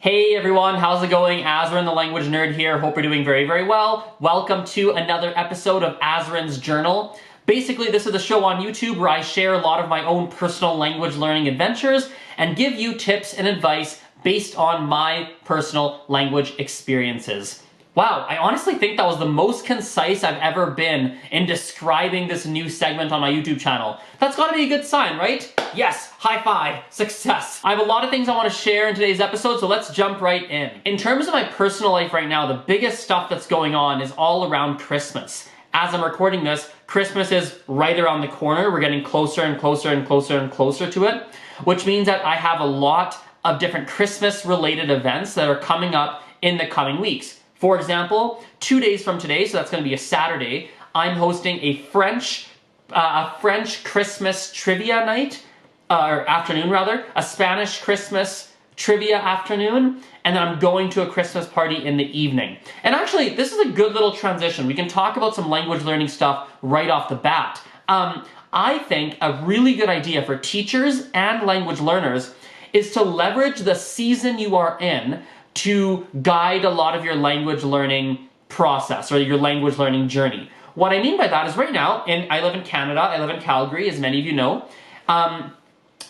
Hey everyone, how's it going? Azren, the language nerd here. Hope you're doing very, very well. Welcome to another episode of Azren's Journal. Basically, this is the show on YouTube where I share a lot of my own personal language learning adventures and give you tips and advice based on my personal language experiences. Wow, I honestly think that was the most concise I've ever been in describing this new segment on my YouTube channel. That's gotta be a good sign, right? Yes, high five, success. I have a lot of things I want to share in today's episode, so let's jump right in. In terms of my personal life right now, the biggest stuff that's going on is all around Christmas. As I'm recording this, Christmas is right around the corner. We're getting closer and closer and closer and closer to it, which means that I have a lot of different Christmas-related events that are coming up in the coming weeks. For example, 2 days from today, so that's going to be a Saturday, I'm hosting a French Christmas trivia night, or afternoon rather, a Spanish Christmas trivia afternoon, and then I'm going to a Christmas party in the evening. And actually, this is a good little transition. We can talk about some language learning stuff right off the bat. I think a really good idea for teachers and language learners is to leverage the season you are in to guide a lot of your language learning process or your language learning journey. What I mean by that is right now, I live in Canada, I live in Calgary, as many of you know.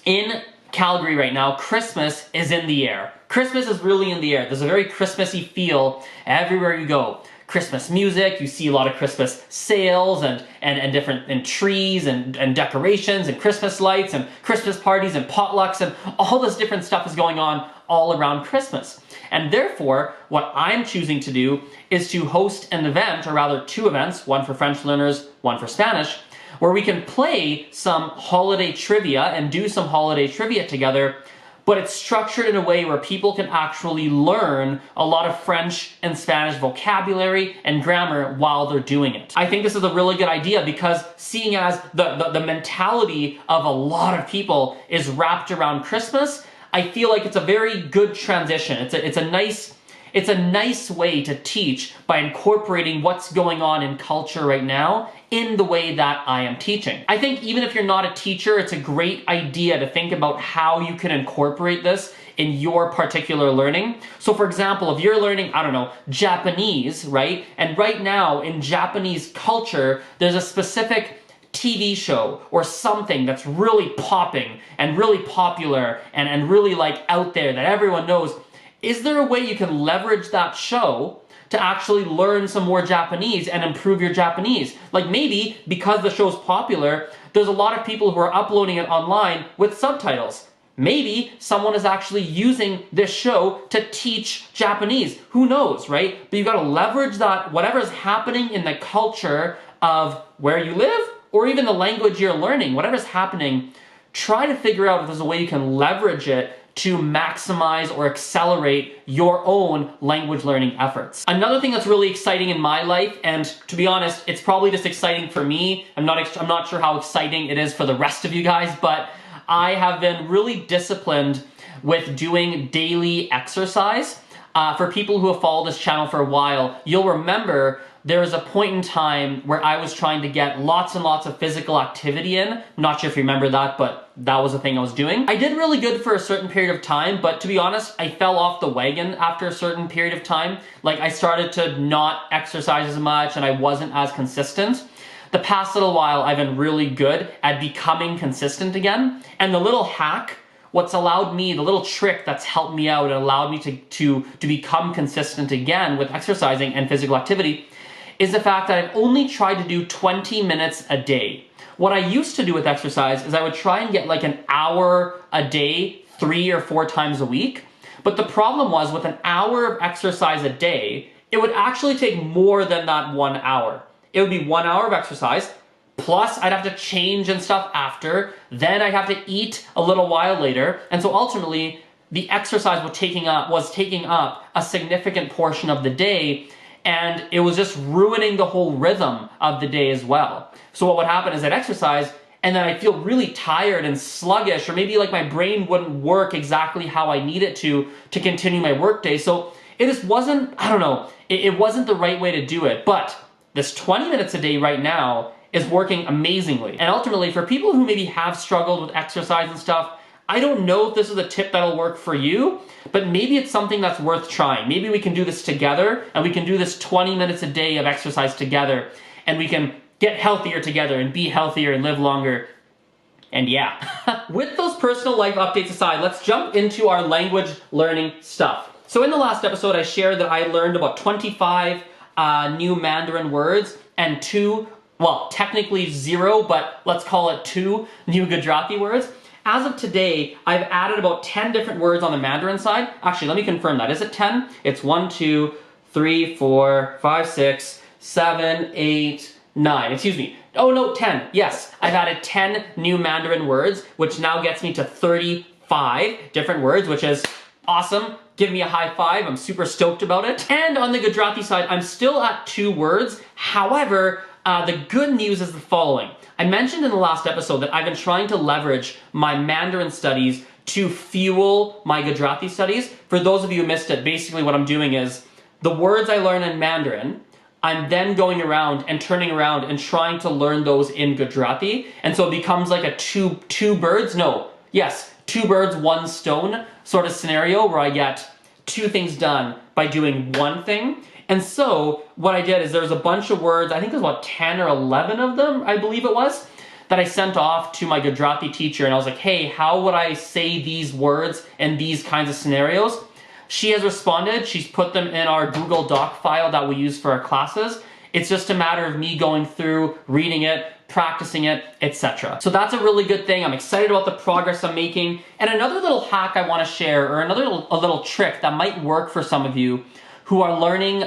In Calgary right now, Christmas is in the air. Christmas is really in the air. There's a very Christmassy feel everywhere you go. Christmas music, you see a lot of Christmas sales and different trees and decorations and Christmas lights and Christmas parties and potlucks and all this different stuff is going on all around Christmas. And therefore, what I'm choosing to do is to host an event, or rather two events, one for French learners, one for Spanish, where we can play some holiday trivia and do some holiday trivia together, but it's structured in a way where people can actually learn a lot of French and Spanish vocabulary and grammar while they're doing it. I think this is a really good idea because seeing as the mentality of a lot of people is wrapped around Christmas, I feel like it's a very good transition. It's a nice way to teach by incorporating what's going on in culture right now in the way that I am teaching. I think even if you're not a teacher, it's a great idea to think about how you can incorporate this in your particular learning. So for example, if you're learning, I don't know, Japanese, right? And right now in Japanese culture, there's a specific TV show or something that's really popping and really popular and really like out there that everyone knows. Is there a way you can leverage that show to actually learn some more Japanese and improve your Japanese? Like maybe because the show's popular, there's a lot of people who are uploading it online with subtitles. Maybe someone is actually using this show to teach Japanese. Who knows, right? But you've got to leverage that, whatever's happening in the culture of where you live or even the language you're learning, whatever's happening, try to figure out if there's a way you can leverage it to maximize or accelerate your own language learning efforts. Another thing that's really exciting in my life, and to be honest, it's probably just exciting for me. I'm not sure how exciting it is for the rest of you guys, but I have been really disciplined with doing daily exercise. For people who have followed this channel for a while, you'll remember there was a point in time where I was trying to get lots and lots of physical activity in. I'm not sure if you remember that, but that was the thing I was doing. I did really good for a certain period of time, but to be honest, I fell off the wagon after a certain period of time. Like I started to not exercise as much and I wasn't as consistent. The past little while, I've been really good at becoming consistent again. And the little hack, what's allowed me, the little trick that's helped me out and allowed me to become consistent again with exercising and physical activity is the fact that I've only tried to do 20 minutes a day. What I used to do with exercise is I would try and get like an hour a day, 3 or 4 times a week. But the problem was with an hour of exercise a day, it would actually take more than that 1 hour. It would be 1 hour of exercise, plus I'd have to change and stuff after, then I'd have to eat a little while later, and so ultimately the exercise was taking up a significant portion of the day, and it was just ruining the whole rhythm of the day as well. So what would happen is I'd exercise, and then I'd feel really tired and sluggish, or maybe like my brain wouldn't work exactly how I need it to continue my workday. So it just wasn't, I don't know, it wasn't the right way to do it. But this 20 minutes a day right now is working amazingly. And ultimately, for people who maybe have struggled with exercise and stuff, I don't know if this is a tip that'll work for you, but maybe it's something that's worth trying. Maybe we can do this together, and we can do this 20 minutes a day of exercise together, and we can get healthier together and be healthier and live longer. And yeah, with those personal life updates aside, let's jump into our language learning stuff. So in the last episode, I shared that I learned about 25 new Mandarin words and technically 0, but let's call it 2 new Gujarati words. As of today, I've added about 10 different words on the Mandarin side. Actually, let me confirm that. Is it 10? It's 1, 2, 3, 4, 5, 6, 7, 8, 9. Excuse me. Oh no, 10. Yes, I've added 10 new Mandarin words, which now gets me to 35 different words, which is awesome. Give me a high five. I'm super stoked about it. And on the Gujarati side, I'm still at 2 words. However, the good news is the following. I mentioned in the last episode that I've been trying to leverage my Mandarin studies to fuel my Gujarati studies. For those of you who missed it, basically what I'm doing is the words I learn in Mandarin, I'm then going around and turning around and trying to learn those in Gujarati. And so it becomes like a two birds, 2 birds, 1 stone sort of scenario where I get 2 things done by doing 1 thing. And so what I did is there was a bunch of words, I think it was about 10 or 11 of them, I believe it was, that I sent off to my Gujarati teacher. And I was like, hey, how would I say these words in these kinds of scenarios? She has responded. She's put them in our Google Doc file that we use for our classes. It's just a matter of me going through, reading it, practicing it, etc. So that's a really good thing. I'm excited about the progress I'm making. And another little hack I want to share, or a little trick that might work for some of you who are learning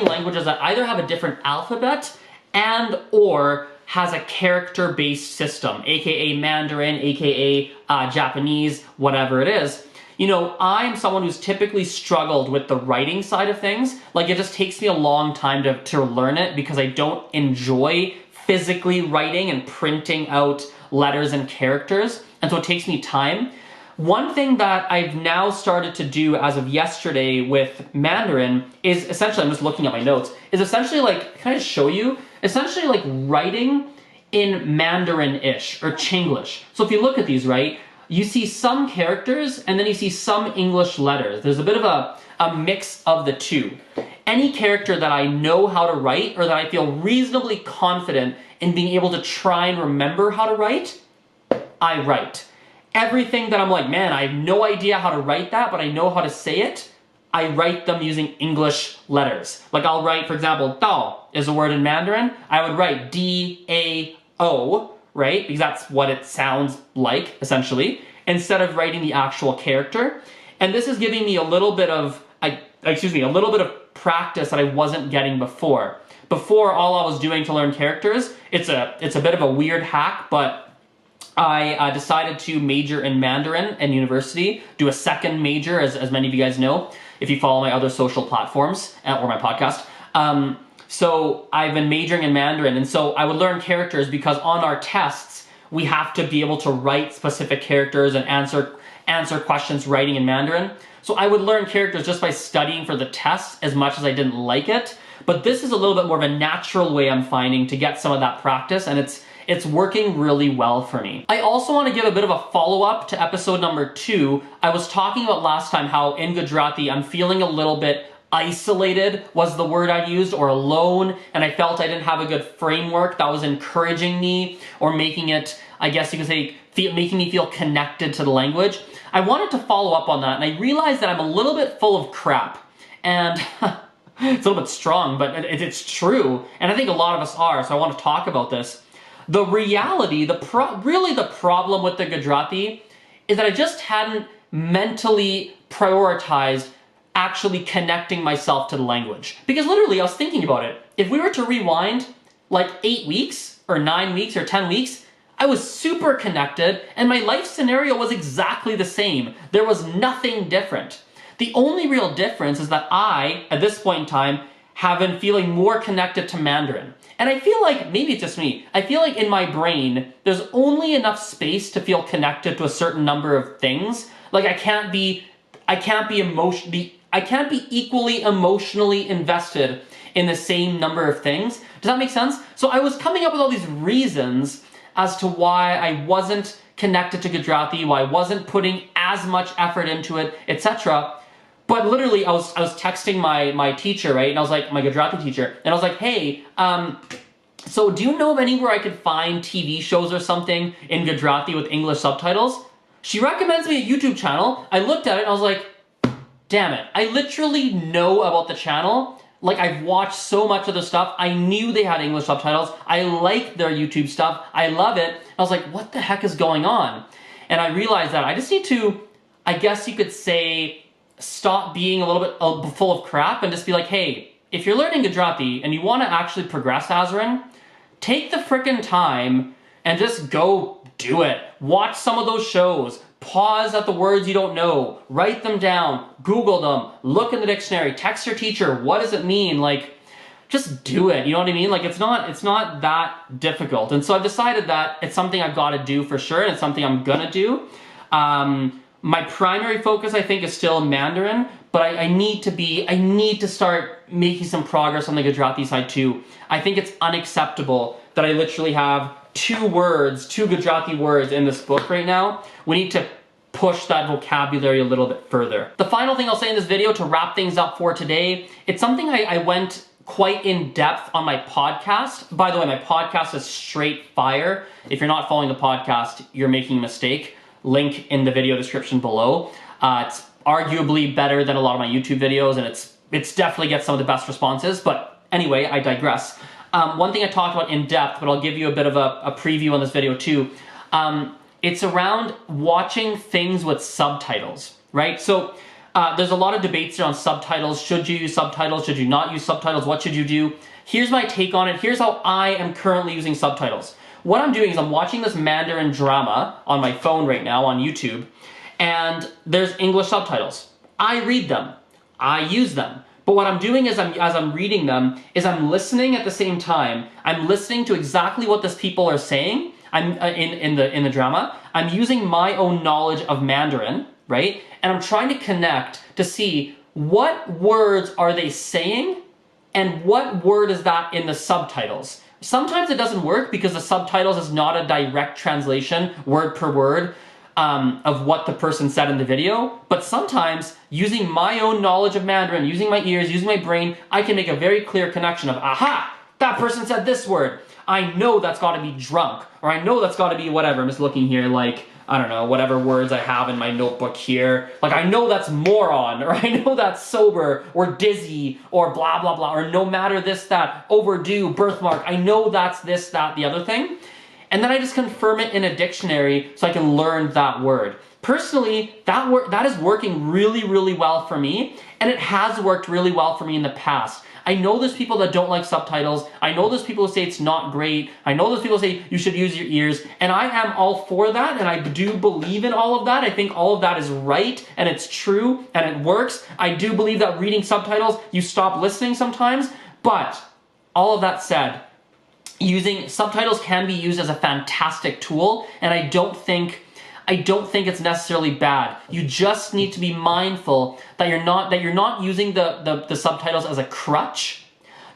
languages that either have a different alphabet and or has a character-based system, aka Mandarin, aka Japanese, whatever it is. You know, I'm someone who's typically struggled with the writing side of things. Like, it just takes me a long time to learn it because I don't enjoy physically writing and printing out letters and characters, and so it takes me time. One thing that I've now started to do as of yesterday with Mandarin is essentially, I'm just looking at my notes, is essentially like, can I just show you? Essentially like writing in Mandarin-ish or Chinglish. So if you look at these, right, you see some characters and then you see some English letters. There's a bit of a mix of the two. Any character that I know how to write or that I feel reasonably confident in being able to try and remember how to write, I write. Everything that I'm like, man, I have no idea how to write that, but I know how to say it, I write them using English letters. Like I'll write, for example, Dao is a word in Mandarin. I would write D-A-O, right? Because that's what it sounds like, essentially, instead of writing the actual character. And this is giving me a little bit of, practice that I wasn't getting before. Before, all I was doing to learn characters, it's a bit of a weird hack, but I decided to major in Mandarin in university, do a second major, as many of you guys know, if you follow my other social platforms or my podcast. So I've been majoring in Mandarin, and so I would learn characters because on our tests, we have to be able to write specific characters and answer questions writing in Mandarin. So I would learn characters just by studying for the tests as much as I didn't like it. But this is a little bit more of a natural way I'm finding to get some of that practice, and it's working really well for me. I also want to give a bit of a follow-up to episode number 2. I was talking about last time how in Gujarati I'm feeling a little bit isolated was the word I used, or alone, and I felt I didn't have a good framework that was encouraging me or making it, I guess you could say, making me feel connected to the language. I wanted to follow up on that, and I realized that I'm a little bit full of crap. And it's a little bit strong, but it's true, and I think a lot of us are, so I want to talk about this. The reality, really the problem with the Gujarati is that I just hadn't mentally prioritized actually connecting myself to the language. Because literally, I was thinking about it. If we were to rewind like 8 weeks, or 9 weeks, or 10 weeks, I was super connected, and my life scenario was exactly the same. There was nothing different. The only real difference is that I, at this point in time, have been feeling more connected to Mandarin. And I feel like, maybe it's just me, I feel like in my brain, there's only enough space to feel connected to a certain number of things. Like I can't be equally emotionally invested in the same number of things. Does that make sense? So I was coming up with all these reasons as to why I wasn't connected to Gujarati, why I wasn't putting as much effort into it, etc. But literally, I was texting my teacher, right? And I was like, my Gujarati teacher, and I was like, hey, so do you know of anywhere I could find TV shows or something in Gujarati with English subtitles? She recommends me a YouTube channel. I looked at it and I was like, damn it. I literally know about the channel. Like, I've watched so much of their stuff. I knew they had English subtitles. I like their YouTube stuff. I love it. I was like, what the heck is going on? And I realized that I just need to, I guess you could say, stop being a little bit full of crap and just be like, hey, if you're learning Gujarati and you want to actually progress, Azren, take the frickin' time and just go do it. Watch some of those shows. Pause at the words you don't know. Write them down. Google them. Look in the dictionary. Text your teacher. What does it mean? Like, just do it. You know what I mean? Like, it's not that difficult. And so I've decided that it's something I've got to do for sure, and it's something I'm gonna do. My primary focus, I think, is still Mandarin, but I need to start making some progress on the Gujarati side too. I think it's unacceptable that I literally have two Gujarati words in this book right now. We need to push that vocabulary a little bit further. The final thing I'll say in this video to wrap things up for today, it's something I went quite in depth on my podcast. By the way, my podcast is straight fire. If you're not following the podcast, you're making a mistake. Link in the video description below. It's arguably better than a lot of my YouTube videos, and it's definitely gets some of the best responses. But anyway, I digress. One thing I talked about in depth, but I'll give you a bit of a preview on this video too. It's around watching things with subtitles, right? So there's a lot of debates around subtitles. Should you use subtitles? Should you not use subtitles? What should you do? Here's my take on it. Here's how I am currently using subtitles. What I'm doing is I'm watching this Mandarin drama on my phone right now on YouTube, and there's English subtitles. I read them. I use them. But what I'm doing is as I'm reading them is I'm listening at the same time. I'm listening to exactly what these people are saying. I'm in the drama. I'm using my own knowledge of Mandarin, right? And I'm trying to connect to see what words are they saying and what word is that in the subtitles. Sometimes it doesn't work because the subtitles is not a direct translation, word per word, of what the person said in the video. But sometimes, using my own knowledge of Mandarin, using my ears, using my brain, I can make a very clear connection of, aha, that person said this word. I know that's got to be drunk, or I know that's got to be whatever. I'm just looking here like, I don't know, whatever words I have in my notebook here. Like, I know that's moron, or I know that's sober, or dizzy, or blah, blah, blah, or no matter this, that, overdue, birthmark. I know that's this, that, the other thing. And then I just confirm it in a dictionary so I can learn that word. Personally, that is working really, really well for me, and it has worked really well for me in the past. I know there's people that don't like subtitles. I know there's people who say it's not great. I know there's people who say you should use your ears. And I am all for that, and I do believe in all of that. I think all of that is right, and it's true, and it works. I do believe that reading subtitles, you stop listening sometimes. But all of that said, using subtitles can be used as a fantastic tool, and I don't think it's necessarily bad. You just need to be mindful that you're not using the subtitles as a crutch.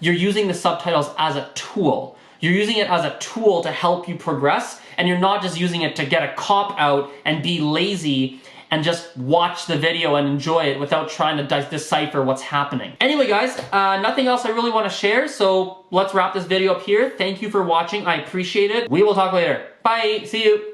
You're using the subtitles as a tool. You're using it as a tool to help you progress, and you're not just using it to get a cop out and be lazy and just watch the video and enjoy it without trying to decipher what's happening. Anyway, guys, nothing else I really want to share, so let's wrap this video up here. Thank you for watching. I appreciate it. We will talk later. Bye. See you.